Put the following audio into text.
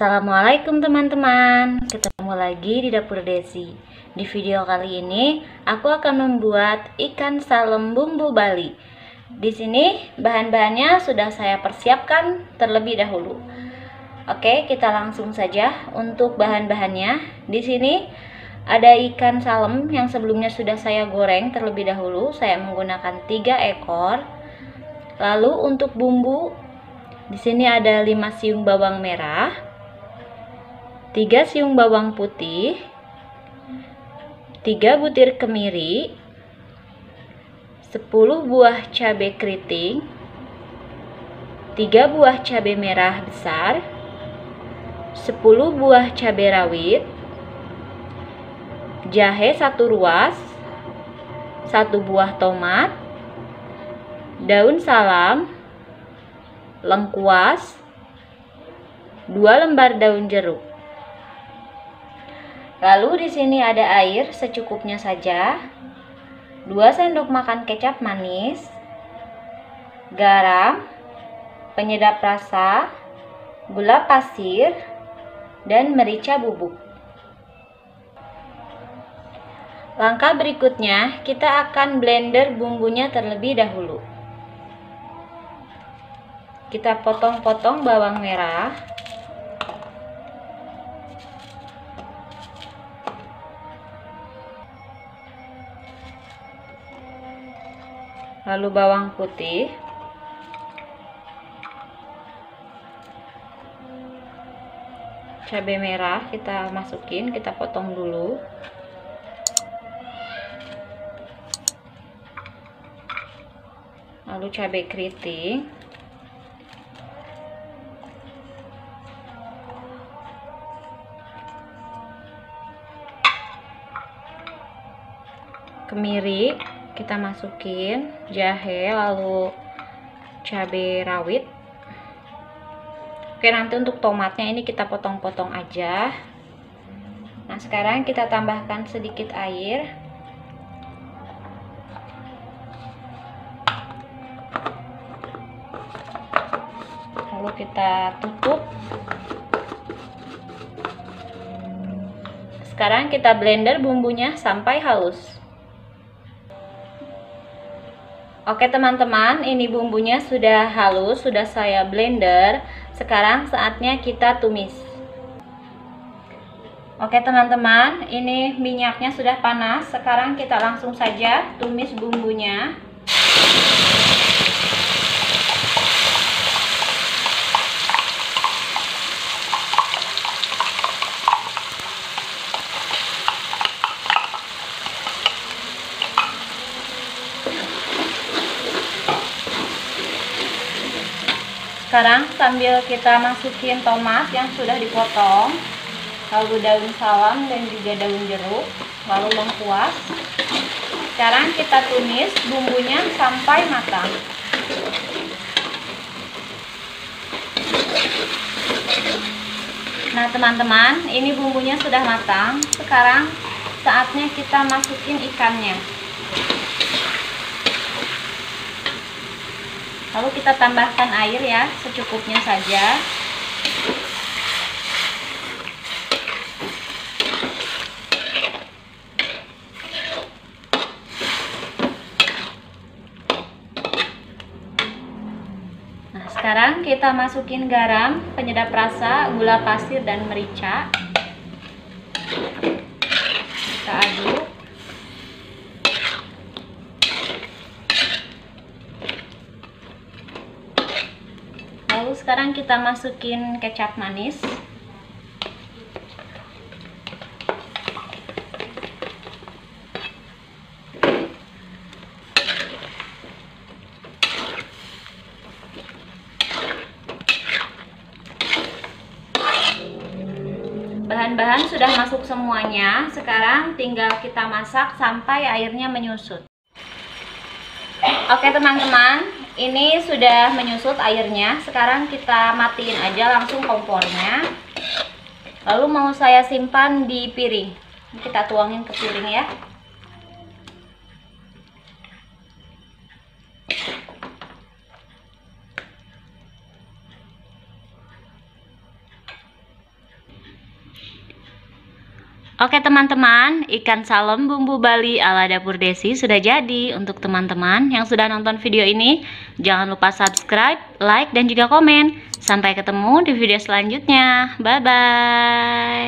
Assalamualaikum teman-teman, ketemu lagi di dapur Desi. Di video kali ini aku akan membuat ikan salem bumbu Bali. Di sini bahan-bahannya sudah saya persiapkan terlebih dahulu. Oke, kita langsung saja untuk bahan-bahannya. Di sini ada ikan salem yang sebelumnya sudah saya goreng terlebih dahulu. Saya menggunakan 3 ekor. Lalu untuk bumbu, di sini ada 5 siung bawang merah, 3 siung bawang putih, 3 butir kemiri, 10 buah cabai keriting, 3 buah cabai merah besar, 10 buah cabai rawit, jahe 1 ruas, 1 buah tomat, daun salam, lengkuas, 2 lembar daun jeruk. Lalu di sini ada air secukupnya saja, 2 sendok makan kecap manis, garam, penyedap rasa, gula pasir, dan merica bubuk. Langkah berikutnya, kita akan blender bumbunya terlebih dahulu. Kita potong-potong bawang merah, lalu bawang putih, cabai merah kita masukin, kita potong dulu. Lalu cabai keriting, kemiri kita masukin, jahe, lalu cabai rawit. Oke, nanti untuk tomatnya ini kita potong-potong aja. Nah, sekarang kita tambahkan sedikit air. Lalu kita tutup. Sekarang kita blender bumbunya sampai halus. Oke teman-teman, ini bumbunya sudah halus, sudah saya blender. Sekarang saatnya kita tumis. Oke teman-teman, ini minyaknya sudah panas. Sekarang kita langsung saja tumis bumbunya. Sekarang sambil kita masukin tomat yang sudah dipotong, lalu daun salam dan juga daun jeruk, lalu lengkuas. Sekarang kita tumis bumbunya sampai matang. Nah teman-teman, ini bumbunya sudah matang. Sekarang saatnya kita masukin ikannya. Lalu kita tambahkan air ya, secukupnya saja. Nah, sekarang kita masukin garam, penyedap rasa, gula pasir, dan merica. Kita aduk. Lalu sekarang kita masukin kecap manis. Bahan-bahan sudah masuk semuanya. Sekarang tinggal kita masak sampai airnya menyusut. Oke teman-teman, ini sudah menyusut airnya. Sekarang kita matiin aja langsung kompornya. Lalu mau saya simpan di piring. Kita tuangin ke piring ya. Oke teman-teman, ikan salem bumbu Bali ala Dapur Desi sudah jadi. Untuk teman-teman yang sudah nonton video ini, jangan lupa subscribe, like, dan juga komen. Sampai ketemu di video selanjutnya. Bye-bye.